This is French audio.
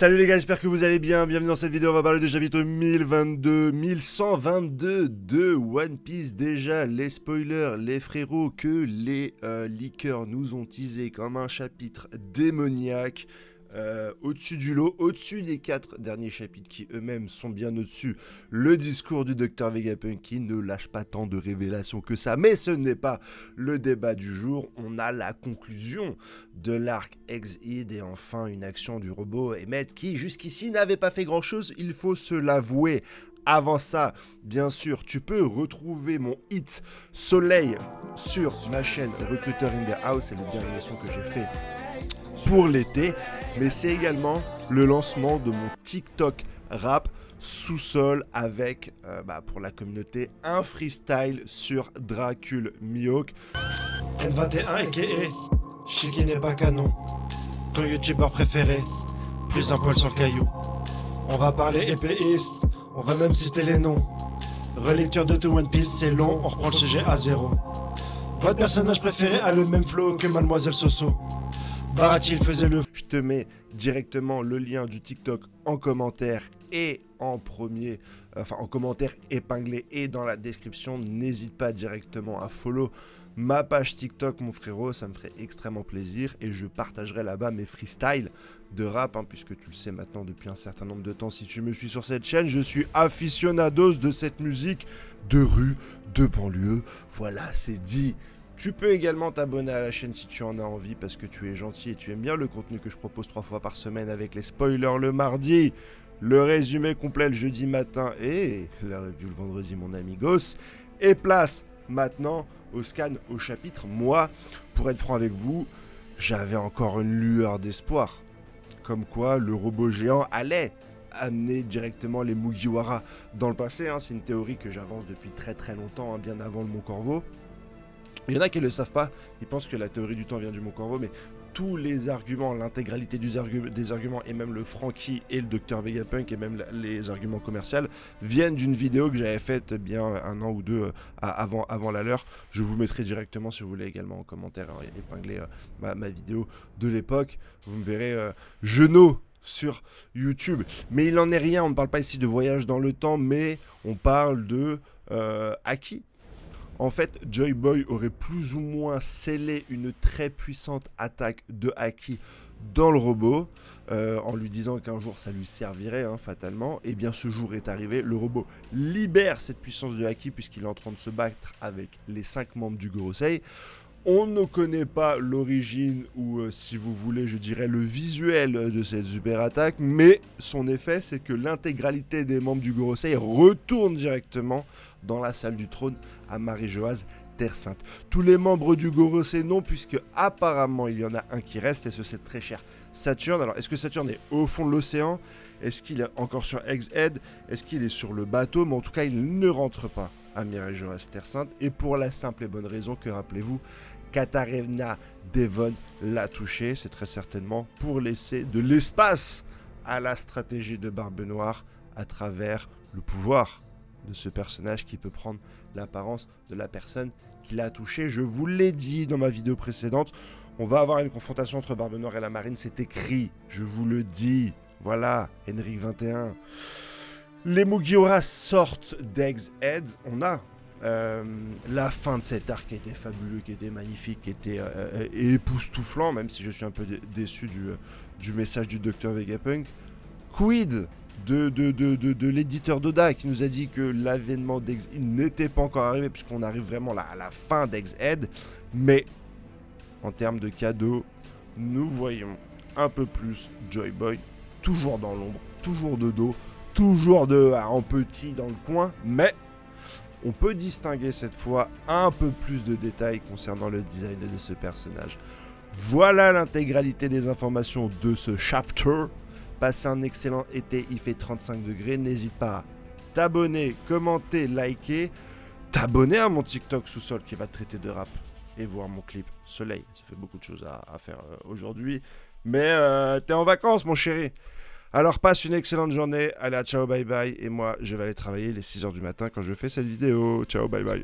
Salut les gars, j'espère que vous allez bien. Bienvenue dans cette vidéo, on va parler de chapitre 1122 de One Piece. Déjà, les spoilers, les frérots, que les leakers nous ont teasé comme un chapitre démoniaque. Au-dessus du lot, au-dessus des 4 derniers chapitres qui eux-mêmes sont bien au-dessus. Le discours du Dr Vegapunk qui ne lâche pas tant de révélations que ça, mais ce n'est pas le débat du jour. On a la conclusion de l'arc Ex-Id et enfin une action du robot Emmet qui jusqu'ici n'avait pas fait grand-chose, il faut se l'avouer. Avant ça, bien sûr, tu peux retrouver mon hit Soleil sur ma chaîne Recruiter in the House, c'est le dernier son que j'ai fait pour l'été, mais c'est également le lancement de mon TikTok rap sous-sol avec, pour la communauté, un freestyle sur Dracul Mihawk. N21 aka Shiki n'est pas canon, ton youtubeur préféré, plus un poil sur le caillou. On va parler épéiste, on va même citer les noms. Relecture de tout One Piece, c'est long, on reprend le sujet à zéro. Votre personnage préféré a le même flow que Mademoiselle Soso. Baratil faisait le... Je te mets directement le lien du TikTok en commentaire et en commentaire épinglé et dans la description. N'hésite pas directement à follow ma page TikTok, mon frérot, ça me ferait extrêmement plaisir et je partagerai là-bas mes freestyles de rap, puisque tu le sais maintenant depuis un certain nombre de temps, si tu me suis sur cette chaîne, je suis aficionados de cette musique de rue, de banlieue, voilà, c'est dit. Tu peux également t'abonner à la chaîne si tu en as envie parce que tu es gentil et tu aimes bien le contenu que je propose 3 fois par semaine avec les spoilers le mardi, le résumé complet le jeudi matin et la review le vendredi mon ami Goss. Et place maintenant au scan au chapitre. Moi, pour être franc avec vous, j'avais encore une lueur d'espoir. Comme quoi le robot géant allait amener directement les Mugiwara dans le passé. C'est une théorie que j'avance depuis très très longtemps, bien avant le Mont Corvo. Il y en a qui ne le savent pas, ils pensent que la théorie du temps vient du Mont Corvo, mais tous les arguments, l'intégralité des arguments, et même le Franky et le Dr Vegapunk, et même les arguments commerciaux, viennent d'une vidéo que j'avais faite bien un an ou deux avant la leur. Je vous mettrai directement, si vous voulez, également en commentaire, épingler ma vidéo de l'époque. Vous me verrez genou sur YouTube. Mais il n'en est rien, on ne parle pas ici de voyage dans le temps, mais on parle de Haki. En fait, Joy Boy aurait plus ou moins scellé une très puissante attaque de Haki dans le robot, en lui disant qu'un jour ça lui servirait, fatalement. Et bien ce jour est arrivé, le robot libère cette puissance de Haki puisqu'il est en train de se battre avec les 5 membres du Gorosei. On ne connaît pas l'origine ou, si vous voulez, je dirais le visuel de cette super attaque, mais son effet, c'est que l'intégralité des membres du Gorosei retourne directement dans la salle du trône à Marie-Joase, Terre Sainte. Tous les membres du Gorosei non, puisque apparemment il y en a un qui reste, et ce c'est très cher, Saturne. Alors, est-ce que Saturne est au fond de l'océan? Est-ce qu'il est encore sur Ex-Ed? Est-ce qu'il est sur le bateau? Mais en tout cas, il ne rentre pas à Marie-Joase, Terre Sainte, et pour la simple et bonne raison que, rappelez-vous, Katarina Devon l'a touché, c'est très certainement pour laisser de l'espace à la stratégie de Barbe Noire à travers le pouvoir de ce personnage qui peut prendre l'apparence de la personne qui l'a touché. Je vous l'ai dit dans ma vidéo précédente, on va avoir une confrontation entre Barbe Noire et la Marine, c'est écrit, je vous le dis, voilà, Henrik 21. Les Mugiwara sortent d'Ex-Ed, on a la fin de cet arc qui était fabuleux, qui était magnifique, qui était époustouflant, même si je suis un peu déçu du message du Dr Vegapunk. Quid de l'éditeur d'Oda qui nous a dit que l'avènement d'Ex-Ed n'était pas encore arrivé puisqu'on arrive vraiment à la fin d'Ex-Ed, mais en termes de cadeaux, nous voyons un peu plus Joy Boy, toujours dans l'ombre, toujours de dos, toujours en petit dans le coin, mais on peut distinguer cette fois un peu plus de détails concernant le design de ce personnage. Voilà l'intégralité des informations de ce chapter. Passez un excellent été, il fait 35 degrés. N'hésite pas à t'abonner, commenter, liker, t'abonner à mon TikTok sous-sol qui va traiter de rap et voir mon clip Soleil. Ça fait beaucoup de choses à faire aujourd'hui. Mais t'es en vacances, mon chéri. Alors passe une excellente journée, allez à ciao bye bye, et moi je vais aller travailler les 6h du matin quand je fais cette vidéo. Ciao bye bye.